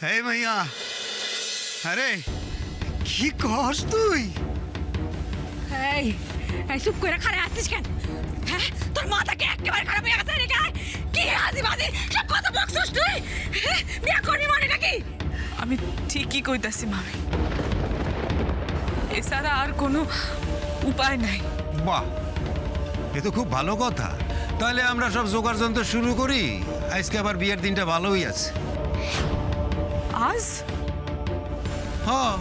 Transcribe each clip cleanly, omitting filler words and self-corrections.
এই মাইয়া, আরে কি কস তুই? এই এই চুপ করে খারে আসছিস কেন? হ্যাঁ, তোর মাথাকে একেবারে খারাপ হয়ে গেছে নাকি? কি হাসি বাজি সব কথা বকছিস তুই? বিয়া করবি মানে নাকি? আমি ঠিকই কইতাছি মামি, এছাড়া আর কোনো উপায় নাই। বাহ, এ তো খুব ভালো কথা। তাহলে আমরা সব জোগাড় যন্ত্র শুরু করি। আজকে আবার বিয়ের দিনটা ভালোই আছে। আজ হ্যাঁ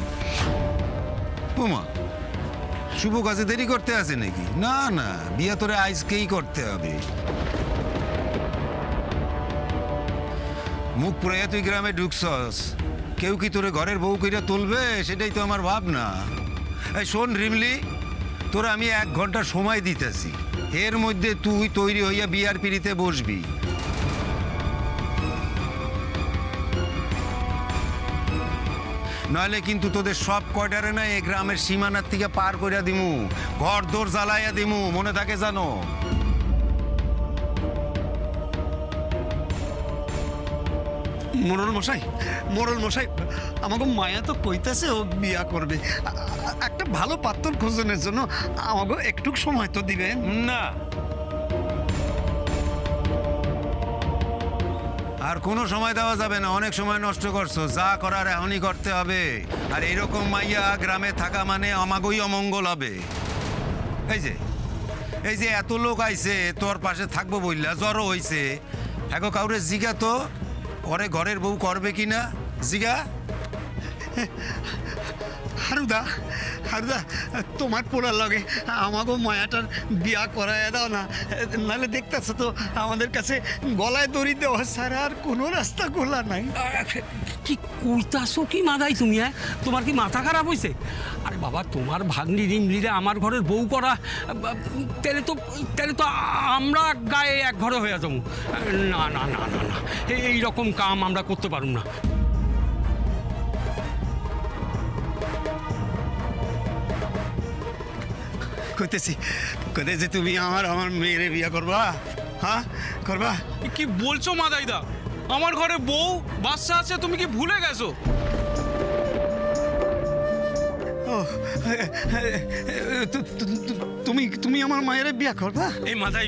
বোমা, শুভ কাজে দেরি করতে আছে নাকি? না না, বিয়ে তোরে আজকেই করতে হবে। মুখ পুরাইয়া তুই গ্রামে ঢুকছস, কেউ কি তোরে ঘরের বউ কইরা তুলবে? সেটাই তো আমার ভাবনা। এই শোন রিমলি, তোরা আমি 1 ঘন্টা সময় দিতেছি, এর মধ্যে তুই তৈরি হইয়া বিয়ার পিড়িতে বসবি। নইলে কিন্তু তোদের সব কয়টারে না এই গ্রামের সীমানার থেকে পার কইরা দিমু, ঘর দোর জ্বালাইয়া দিমু, মনে থাকে জানো? মোরল মশাই, মোরল মশাই, আমাকে মায়া তো কইতাছে ও বিয়া করবে। একটা ভালো পাত্র খোঁজনের জন্য আমাকে একটু সময় তো দিবেন না, আর কোনো সময় দেওয়া যাবে না। অনেক সময় নষ্ট করছো, যা করার এখনই করতে হবে। আর এইরকম মাইয়া গ্রামে থাকা মানে আমাগোই অমঙ্গল হবে। এই যে এত লোক আইছে তোর পাশে থাকবো বললা, জ্বরও হইছে, এখন কাউরে জিগা তো পরে ঘরের বউ করবে কিনা জিগা। হারুদা, হারুদা, তোমার পোড়ার লগে আমাকে মায়াটার বিয়া করায় দাও না, নাহলে দেখতেছো তো আমাদের কাছে গলায় দড়ি দেওয়া ছাড়া আর কোনো রাস্তা খোলা নাই। কি কইতাছো কি মাদাই তুমি? তোমার কি মাথা খারাপ হয়েছে? আরে বাবা, তোমার ভাগ্নি রিমলিরে আমার ঘরের বউ করা, তাহলে তো আমরা গায়ে এক ঘরে হয়ে যাবো। না না না না না, এইরকম কাম আমরা করতে পারব না। কইতেছি তুমি আমার মেয়েরে বিয়া করবা? হ্যাঁ করবা? কি বলছো মাদাইদা? আমার ঘরে বউ বাচ্চা আছে, তুমি কি ভুলে গেছো? ও, তুমি আমার মায়ের বিয়া করবা? এই মাদাই,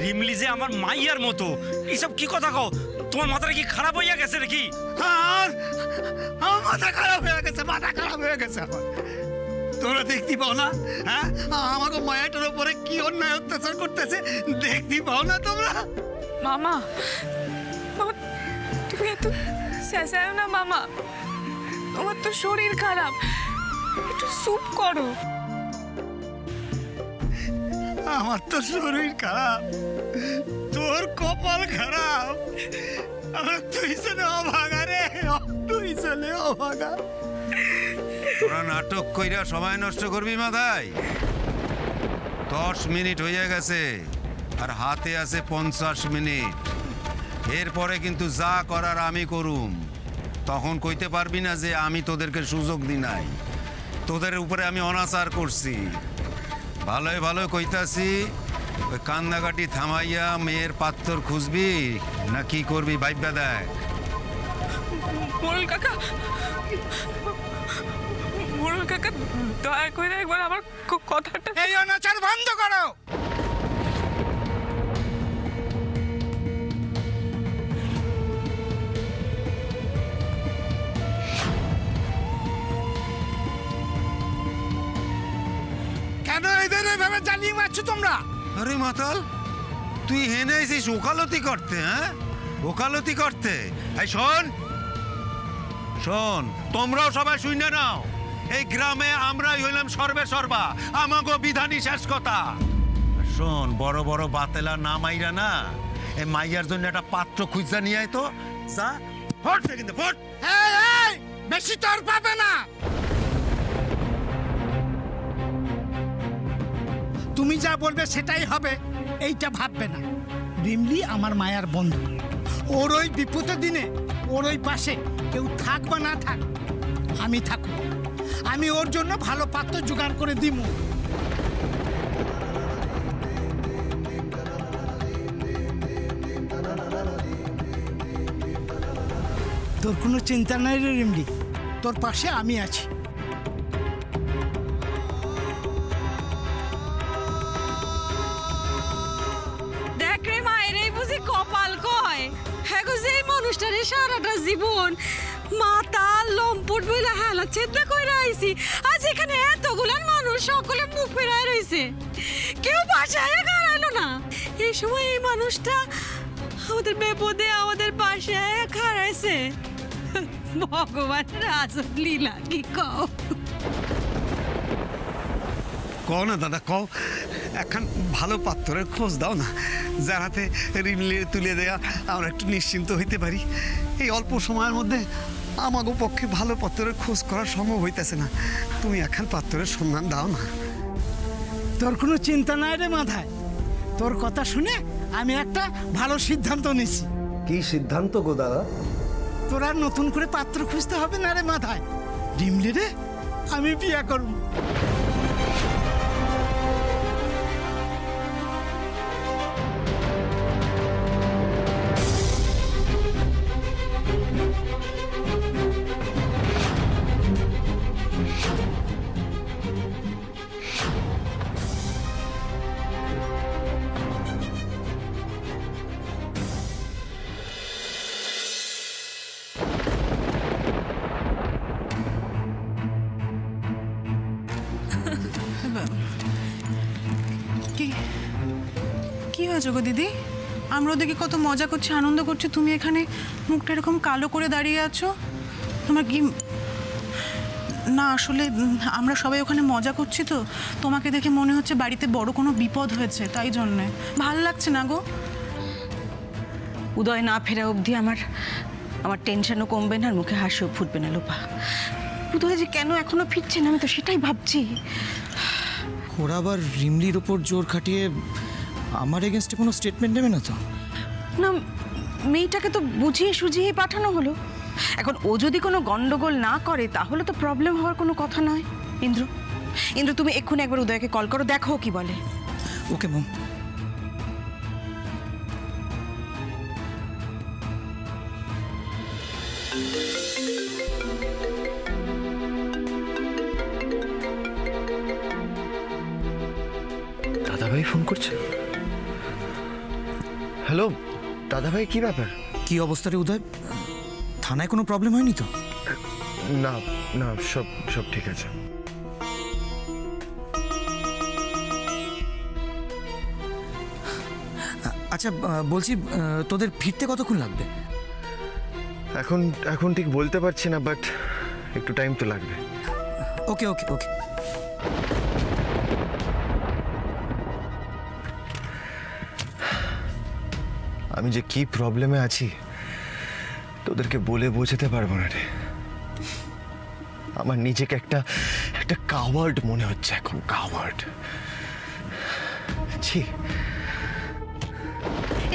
রিমলি যে আমার মাইয়ার মতো, এইসব কি কথা কও? তোমার মাথাটা কি খারাপ হইয়া গেছে নাকি? আর আমার মাথা খারাপ হয়ে গেছে, মাথা খারাপ হয়ে গেছে আমার। তোমরা দেখতে পাও না? হ্যাঁ, আমাকে মায়াটার উপরে কি অন্যায় অত্যাচার করতেছে দেখতে পাও না তোমরা? মামা, মামা, তুমি এত চেঁচাও না মামা, তোমার তো শরীর খারাপ, একটু চুপ করো। আমার তো শরীর খারাপ, তোর কপাল খারাপ। আমার তুই চলে অভাগা রে, তুই চলে অভাগা। তোরা নাটক কইরা সময় নষ্ট করবি মাথায়? 10 মিনিট হয়ে গেছে আর হাতে আছে 50 মিনিট। এরপরে কিন্তু যা করার আমি করুম। তখন কইতে পারবি না যে আমি তোদেরকে সুযোগ দি নাই, তোদের উপরে আমি অনাচার করছি। ভালোই ভালো কইতাছি, ওই কান্নাকাটি থামাইয়া মেয়ের পাত্র খুঁজবি না কি করবি ভাইবা দেখ। মোরল কাকা, মোরল কাকা, দয়া করে একবার আমার কথাটা। এই অনাচার বন্ধ করো। কেন এদের এভাবে জ্বালিয়ে মারছো তোমরা? আরে মাতাল, তুই হেনে আইছিস ওকালতি করতে? হ্যাঁ, ওকালতি করতে? এই শোন শোন, তোমরাও সবাই শুনে নাও, এই গ্রামে আমরাই হইলাম সর্বে সর্বা, আমাগো বিধানই শেষ কথা। শোন, বড় বড় বাতেলা না মাইরা না, এই মাইয়ার জন্য একটা পাত্র খুঁজা নিয়ে আয় তো। যা ফট, কিন্তু ফট। এই বেশি তোর পাবে না। তুমি যা বলবে সেটাই হবে, এইটা ভাববে না। রিমলি আমার মায়ার বন্ধু, ওর ওই বিপদের দিনে ওর ওই পাশে কেউ থাক বা না থাক, আমি থাকবো। আমি ওর জন্য ভালো পাত্র জোগাড় করে দিব। তোর কোনো চিন্তা নাই রে রিমলি, তোর পাশে আমি আছি। দেখ রে মায়ের এই বুঝি কপাল কয়, হ্যাঁ গো যে মানুষটারে সারাটা জীবন মাথা লম্পট বইলা হেলা চেষ্টা করে আইছি, আজ এখানে এতগুলান মানুষ সকলে মুখ ফেরায় রইছে, কেউ বাসায় দাঁড়ালো না। এই সময় এই মানুষটা আমাদের বিপদে আমাদের পাশে খাড়াইছে। ভগবানের আজব লীলা, কি কও? কও না দাদা, কও এখন ভালো পাত্রের খোঁজ দাও না, যার হাতে রিমলি তুলে দেয়া আমরা একটু নিশ্চিন্ত হইতে পারি। এই অল্প সময়ের মধ্যে আমাগো পক্ষে ভালো পাত্রের খোঁজ করা সম্ভব হইতেছে না। তুমি এখন পাত্রের সন্ধান দাও না। তোর কোনো চিন্তা নাই রে মাথায়, তোর কথা শুনে আমি একটা ভালো সিদ্ধান্ত নিছি। কি সিদ্ধান্ত গো দাদা? তোর আর নতুন করে পাত্র খুঁজতে হবে না রে মাথায়, রিমলি রে আমি বিয়ে করব। কি কি হয়েছে গো দিদি? আমরা ওদিকে কত মজা করছি, আনন্দ করছি, তুমি এখানে মুখটা এরকম কালো করে দাঁড়িয়ে আছো। তোমার কি না আসলে আমরা সবাই ওখানে মজা করছি তো, তোমাকে দেখে মনে হচ্ছে বাড়িতে বড় কোনো বিপদ হয়েছে, তাই জন্যে ভালো লাগছে না গো। উদয় না ফেরা অবধি আমার টেনশনও কমবে না আর মুখে হাসিও ফুটবে না লোপা। উদয় যে কেন এখনো ফিরছে না আমি তো সেটাই ভাবছি। ওরা আবার রিমলির ওপর জোর খাটিয়ে আমার এগেনস্টে কোনো স্টেটমেন্ট নেবে না তো? না, মেয়েটাকে তো বুঝিয়ে সুঝিয়ে পাঠানো হলো, এখন ও যদি কোনো গন্ডগোল না করে তাহলে তো প্রবলেম হওয়ার কোনো কথা নয়। ইন্দ্র তুমি এক্ষুনি একবার উদয়কে কল করো, দেখো কি বলে। ওকে মম। দাদাভাই ফোন করছে। হ্যালো দাদাভাই, কি ব্যাপার? কি অবস্থা রে উদয়? থানায় কোনো প্রবলেম হয়নি তো? না না, সব সব ঠিক আছে। আচ্ছা বলছি, তোদের ফিরতে কতক্ষণ লাগবে? এখন এখন ঠিক বলতে পারছি না, বাট একটু টাইম তো লাগবে। ওকে ওকে ওকে। আমি যে কি প্রবলেমে আছি তোদেরকে বলে বোঝাতে পারবো না রে। আমার নিজেকে একটা কাওয়ার্ড মনে হচ্ছে এখন, কাওয়ার্ড। ছি।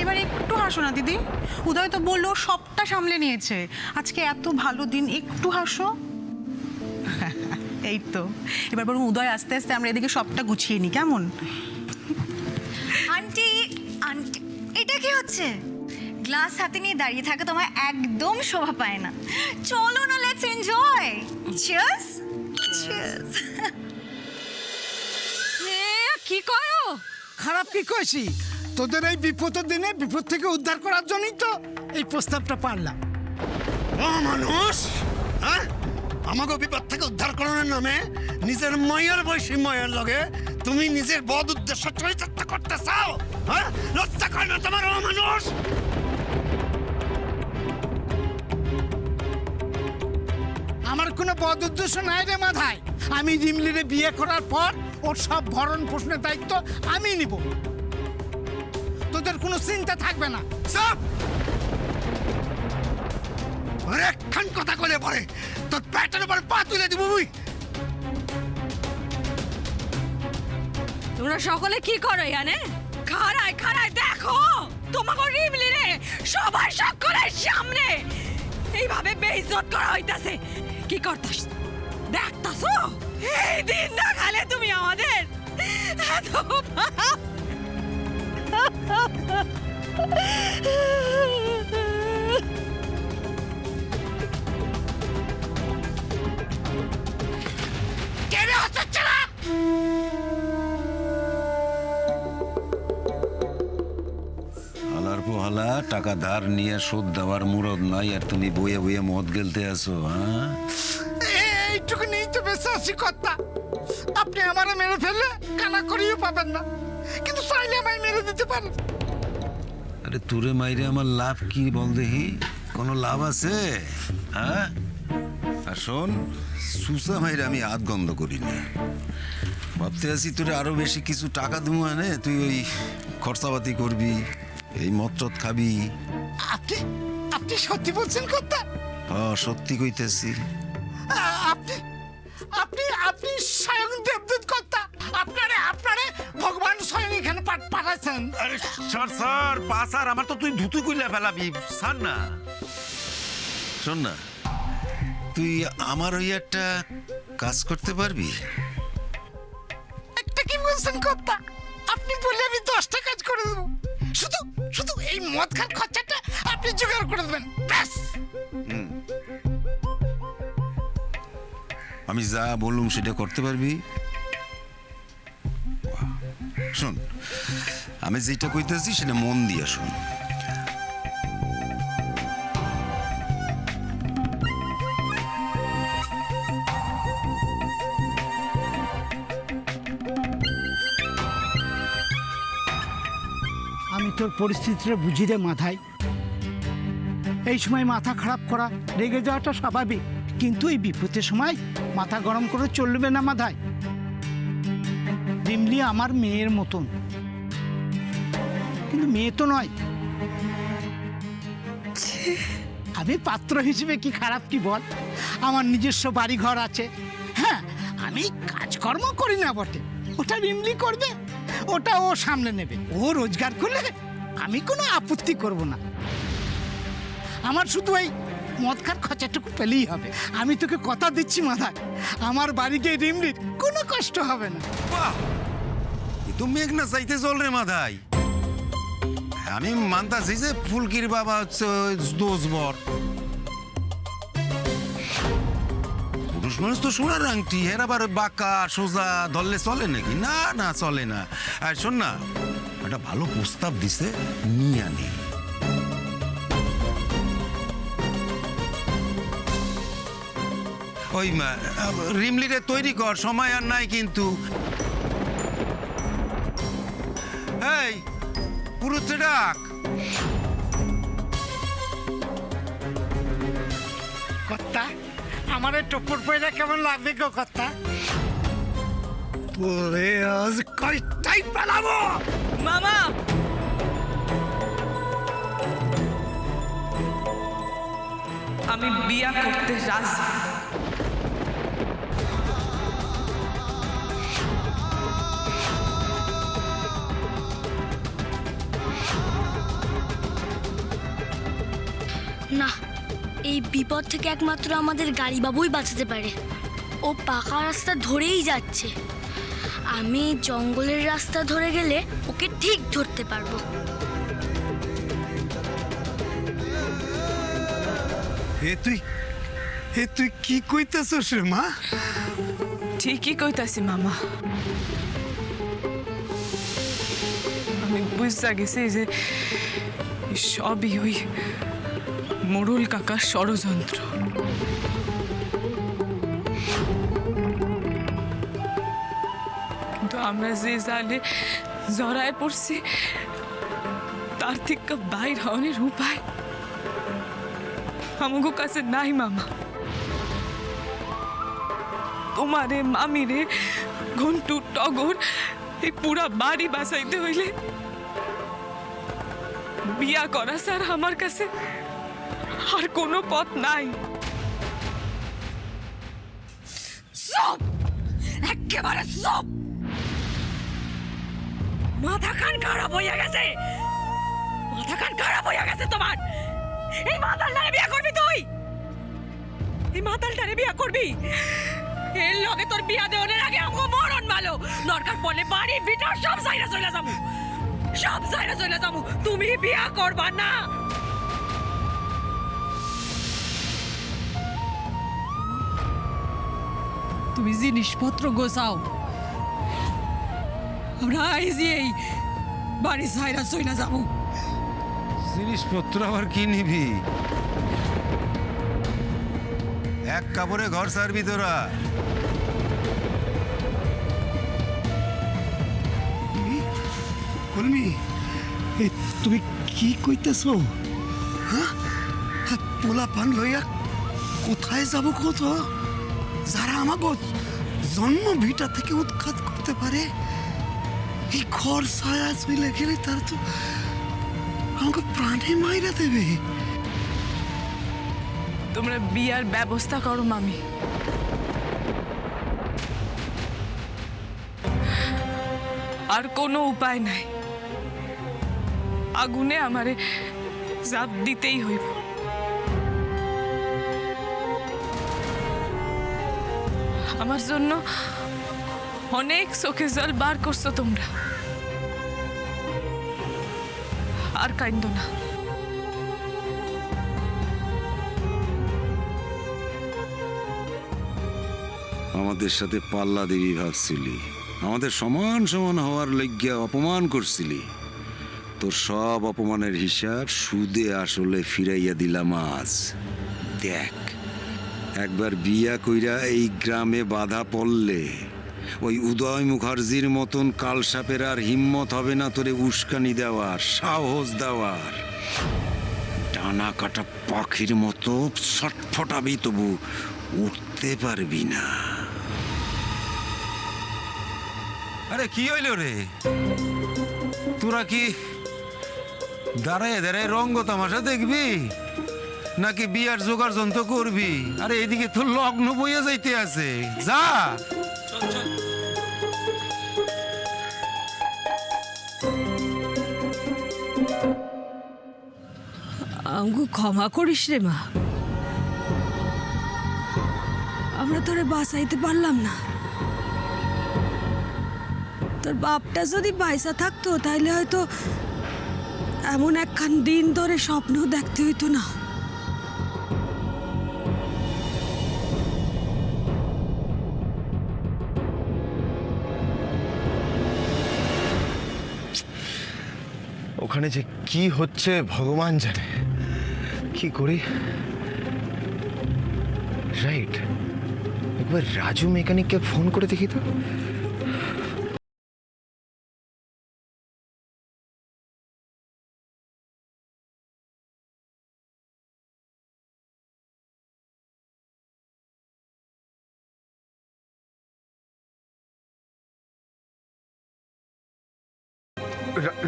এবার একটু হাসো না দিদি, উদয় তো বললো সবটা সামলে নিয়েছে, আজকে এত ভালো দিন, একটু হাসো। এই তো এবার বরং উদয় আস্তে আস্তে আমরা এদিকে সবটা গুছিয়ে নিই, কেমন? আন্টি আন্টি, এটা কি হচ্ছে? গ্লাস হাতে নিয়ে দাঁড়িয়ে থাকা তোমার একদম শোভা পায় না। চলো না, লেটস এনজয়। Cheers cheers. কি কয়ো? খারাপ কি কইছি? তোদের এই বিপদের দিনে বিপদ থেকে উদ্ধার করার জন্যই তো এই প্রস্তাবটা পারলাম। ও মানুষ, হ্যাঁ, আমাকে বিপদ থেকে উদ্ধার করানোর নামে নিজের মায়ের বয়সী মায়ের লগে তুমি নিজের বদ উদ্দেশ্য চরিতার্থ করতে চাও? হ্যাঁ, লজ্জা করে না তোমার? ও মানুষ, আমার কোনো বদ উদ্দেশ্য নাই রে মাথায়। আমি রিমলিরে বিয়ে করার পর ওর সব ভরণ পোষণের দায়িত্ব আমি নিব, তোদের কোনো চিন্তা থাকবে না। সব একখান কথা কলে পরে তোর প্যাটের উপর পা তুলে দিব। তোমরা সকলে কি করো এখানে? খাড়ায় খাড়ায় দেখো তোমাকে রিমলি রে সবাই সকলের সামনে এইভাবে বেইজ্জত করা হইতাছে। কি করতাস দেখতাছো? এই দিন না খালে তুমি আমাদের এত টাকা ধার নিয়ে শোধ দেওয়ার মুরদ নাই, আর তুমি বইয়ে বইয়ে মদ গেলতে আসো? হ্যাঁ, এইটুকু নেই তো বেঁচে আছি কর্তা। আপনি আমারে মেরে ফেললে কানা করিও পাবেন না, কিন্তু চাইলে আমায় মেরে দিতে পারেন। আরে তুরে মাইরে আমার লাভ কি বল দেখি? কোনো লাভ আছে? হ্যাঁ, আর শোন, সুসা মাইরে আমি হাত গন্ধ করি না। ভাবতে আছি তোরে আরো বেশি কিছু টাকা দেবো, আনে তুই ওই খরচাপাতি করবি, এই মদ খাবি। আপনি আপনি সত্যি বলছেন কর্তা? সত্যি কইতেছি। আপনি আপনি আপনি স্বয়ং দেবদূত কর্তা। আপনারে আপনারে ভগবান স্বয়ং এখানে পাঠাচ্ছেন। আরে স্যার স্যার পাসার আমার তো তুই ধুতু কইলা ফেলাবি, স্যার না। শোন না, তুই আমার ওই একটা কাজ করতে পারবি? একটা কি বলছেন কর্তা? আপনি বললে আমি 10টা কাজ করে দেবো। শুধু শুধু এই মদ খাওয়ার খরচাটা আপনি জোগাড় করে দেবেন, ব্যাস। আমি যা বললুম সেটা করতে পারবি? শোন, আমি যেটা কইতেছি সেটা মন দিয়া শোন। আমি তোর পরিস্থিতিটা বুঝি রে মাথায়। এই সময় মাথা খারাপ করা, রেগে যাওয়াটা স্বাভাবিক, কিন্তু এই বিপদের সময় মাথা গরম করে চলবে না মাথায়। রিমলি আমার মেয়ের মতন, কিন্তু মেয়ে তো নয়। আমি পাত্র হিসেবে কি খারাপ কি বল? আমার নিজস্ব বাড়ি ঘর আছে। হ্যাঁ, আমি কাজকর্ম করি না বটে, ওটা রিমলি করবে, ওটা ও সামলে নেবে। ও রোজগার করলে আমি কোনো আপত্তি করব না। আমার শুধু এই মদ খার খরচাটুকু পেলেই হবে। আমি তোকে কথা দিচ্ছি মাথায়, আমার বাড়ি গিয়ে রিমলির কোনো কষ্ট হবে না। বাহ, এ তো মেঘ না চাইতে চল রে মাথায়। আমি মানতাছি যে ফুলকির বাবা হচ্ছে দোষ বর। পুরুষ মানুষ তো সোনার আংটি, এর আবার বাঁকা সোজা ধরলে চলে নাকি? না না, চলে না। আর শোন না, একটা ভালো প্রস্তাব দিছে, নিয়ে আনে। ওই রিমলিরে তৈরি কর, সময় আর নাই কিন্তু। এই পুরুত্রে ডাক। কর্তা, আমার এই টপ্পর পয়সা কেমন লাগবে গো কর্তা? তোরে আজ কয়টাই পালাবো। মামা, আমি বিয়া করতে রাজি। না, এই বিপদ থেকে একমাত্র আমাদের গাড়ি বাবুই বাঁচাতে পারে। ও পাকা রাস্তা ধরেই যাচ্ছে, আমি জঙ্গলের রাস্তা ধরে গেলে ওকে ঠিক ধরতে পারবো। তুই কি কইতেছস রে মা? ঠিকই কইতাছি মামা। আমি বুঝতে গেছি যে সবই ওই মোড়ল কাকার ষড়যন্ত্র। কিন্তু আমরা যে জালে জড়ায় পড়ছি তার থেকে বাইর হওয়ার উপায় আমাগো কাছে নাই মামা। তোমারে, মামিরে, ঘন্টু, টগর এই পুরা বাড়ি বাঁচাইতে হইলে বিয়া করা স্যার আমার কাছে আর কোনো পথ নাই। সব একেবারে সব মাথা খান খারাপ হয়ে গেছে, মাথা খান খারাপ হয়ে গেছে তোমার। এই মাতালটারে বিয়া করবি তুই? এই মাতালটারে বিয়া করবি? এর লগে তোর বিয়া দেওয়ার আগে আমগো মরণ ভালো। দরকার পড়লে বাড়ি ভিতর সব সাইরা চলে যাবো, সব সাইরা চলে যাবো। তুমি বিয়া করবা না? তুমি জিনিসপত্র গোছাও, আমরা আইজি এই বাড়ি সাইরা চলে যাবো। জিনিসপত্র আবার কি নিবি? এক কাপড়ে ঘর সারবি তোরা? কলমি, তুমি কি কইতেছ? হ্যাঁ, পোলা পান লইয়া কোথায় যাব কত? যারা আমাকে জন্ম ভিটা থেকে উৎখাত করতে পারে, এই ঘর ছায়া চলে গেলে তার তো আমাকে প্রাণে মাইরা দেবে। তোমরা বিয়ার ব্যবস্থা করো মামি। আর কোনো উপায় নাই, আগুনে আমারে জাপ দিতেই হইব। আমার জন্য অনেক চোখে জল বার করছো তোমরা, আর কাইন্দো না। আমাদের সাথে পাল্লা দেবী ভাবছিলি, আমাদের সমান সমান হওয়ার লজ্ঞা অপমান করছিলি। তোর সব অপমানের হিসাব সুদে আসলে ফিরাইয়া দিলাম আজ। দেখ, একবার বিয়া কইরা এই গ্রামে বাধা পড়লে ওই উদয় মুখার্জির মতন কালসাপের আর হিম্মত হবে না তোরে উস্কানি দেওয়ার, সাহস দেওয়ার। ডানা কাটা পাখির মতো ছটফটাবি, তবু উঠতে পারবি না। আরে কি হইল রে? তোরা কি দাঁড়ায় দাঁড়ায় রঙ্গ তামাশা দেখবি, নাকি বিয়ার জোগাড় যন্ত্র করবি? আরে এদিকে তো লগ্ন বইয়া যাইতে আছে, যা। আমাকে ক্ষমা করিস রে মা, আমরা তোরে বাঁচাইতে পারলাম না। তোর বাপটা যদি পয়সা থাকতো তাহলে হয়তো এমন একখান দিন ধরে স্বপ্ন দেখতে হইতো না। ওখানে যে কি হচ্ছে ভগবান জানে। কি করি? রাইট, একবার রাজু মেকানিককে ফোন করে দেখি তো।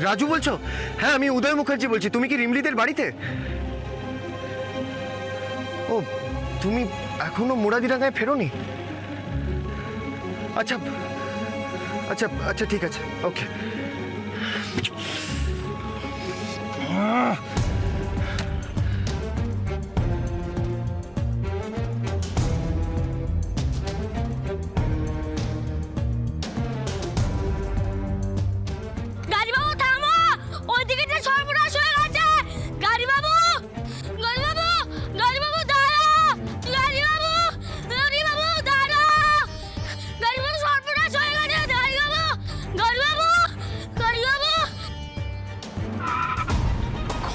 রাজু বলছো? হ্যাঁ, আমি উদয় মুখার্জি বলছি। তুমি কি রিমলিদের বাড়িতে? ও, তুমি এখনো মোরাদিরাঙ্গায় ফেরোনি? আচ্ছা আচ্ছা আচ্ছা, ঠিক আছে, ওকে।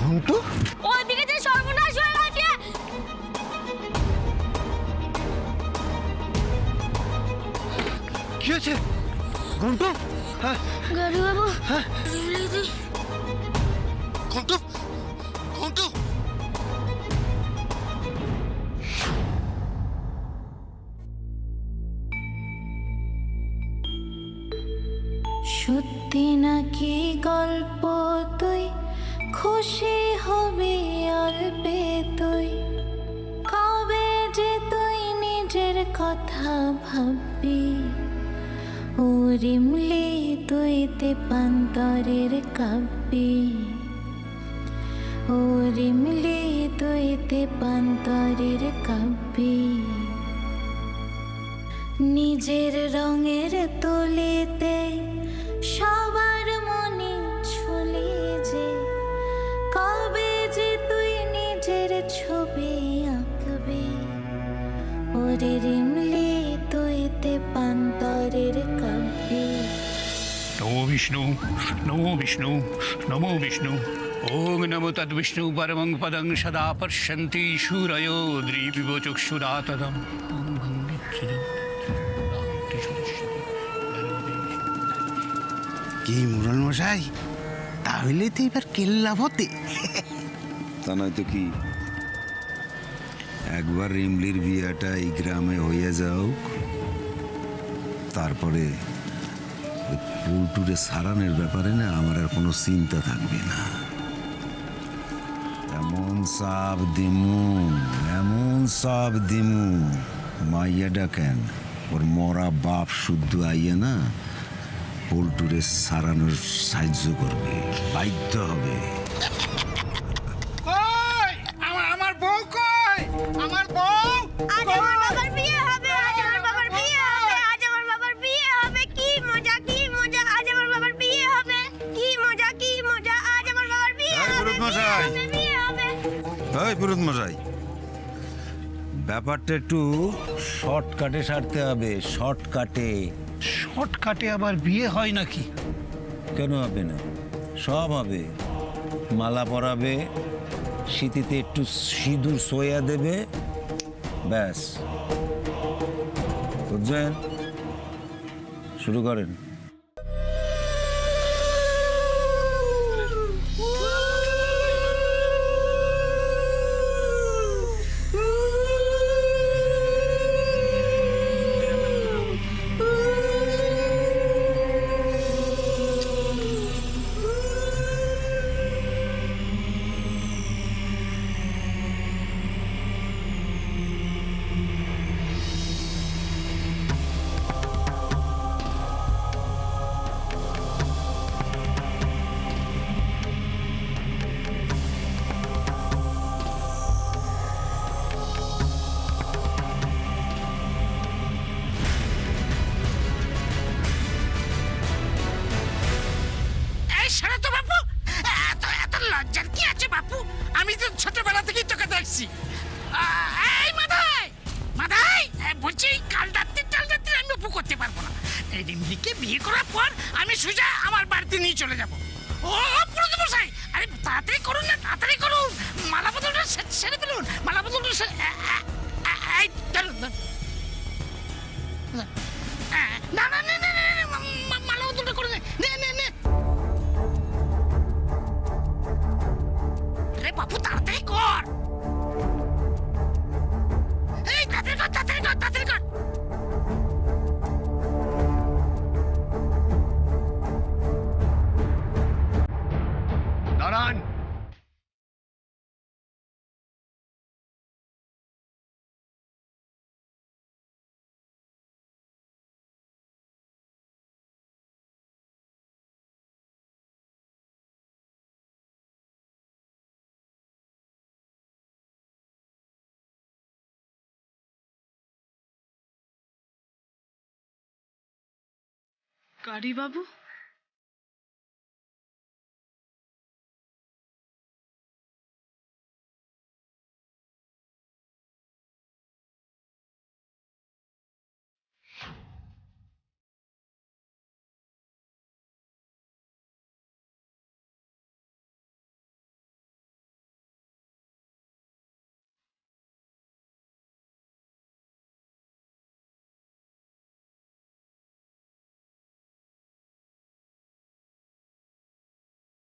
ঘন্টু, ওইদিকে যে সর্বনাশ হয়ে গেছে। কি হয়েছে ঘন্টু? হ্যাঁ গাড়ি বাবু, হ্যাঁ, ঘন্টু, ঘন্টু, সত্যি নাকি গল্প তুই খুশি হবি অল্পে তুই, কবে যে তুই নিজের কথা ভাববি। ও রিমলি তুই তেপান্তরের কাব্যি, ও রিমলি তুই তেপান্তরের কাব্যি। নিজের রঙের তুলিতে সবার মনে ছুলি যে, কবে যে তুই নিজের ছবি আঁকবি। ওরে রিমলি তুই তেপান্তরের কাব্যি। নমো বিষ্ণু, নমো বিষ্ণু, নমো বিষ্ণু। ওং নমো তদ্বিষ্ণু পরমং পদং সদা পশ্যন্তি শূরয়ো দ্রিবিব চক্ষুরাতদম ওং ভঙ্গি কি মুরল মশাই, তাহলে তো এবার কেল্লা ভতে। তা নয়তো কি, একবার রিমলির বিয়েটা এই গ্রামে হয়ে যাও, তারপরে পুলটুরে সারানের ব্যাপারে না আমার আর কোনো চিন্তা থাকবে না। এমন সাপ দিমু মাইয়াটা কেন ওর মরা বাপ শুদ্ধ আইয়া না পুলটুরে সারানোর সাহায্য করবে, বাধ্য হবে। আমার বউ কই? আমার বউ আজ আমার বাবার বিয়ে হবে, আজ আমার বাবার বিয়ে হবে, আজ আমার বাবার বিয়ে হবে। কি মজা, কি মজা, আজ আমার বাবার বিয়ে হবে। কি মজা, কি মজা, আজ আমার বাবার বিয়ে এই হবে, পুরুত বিয়ে মশাই। হবে, বিয়ে হবে। এই পুরুত মশাই, ব্যাপারটা একটু শর্টকাটে সারতে হবে, শর্টকাটে। শর্টকাটে আবার বিয়ে হয় নাকি? কেন হবে না? সব হবে। মালা পরাবে, শীতিতে একটু সিঁদুর সোয়া দেবে, ব্যাস। বুঝছেন? শুরু করেন। এই শোনো তো বাপু, এত লজ্জার কি আছে বাপু? আমি তো ছোটবেলা থেকেই তোকে দেখছি। এই মাদাই, বলছি কাল রাত্রি আমি উপু করতে পারবো না। এই রিমলিকে বিয়ে করার পর আমি সোজা আমার বাড়িতে নিয়ে চলে যাব। ও পুরোহিত মশাই, আরে তাড়াতাড়ি করুন না, তাড়াতাড়ি করুন। মালা বদলটা সেরে ফেলুন, মালা বদলটা এই ধরুন। না মালা বদলটা করে নে। আরে বাপু তাড়াতাড়ি কর। এই তাড়াতাড়ি কর। দাঁড়ান। গাড়ি বাবু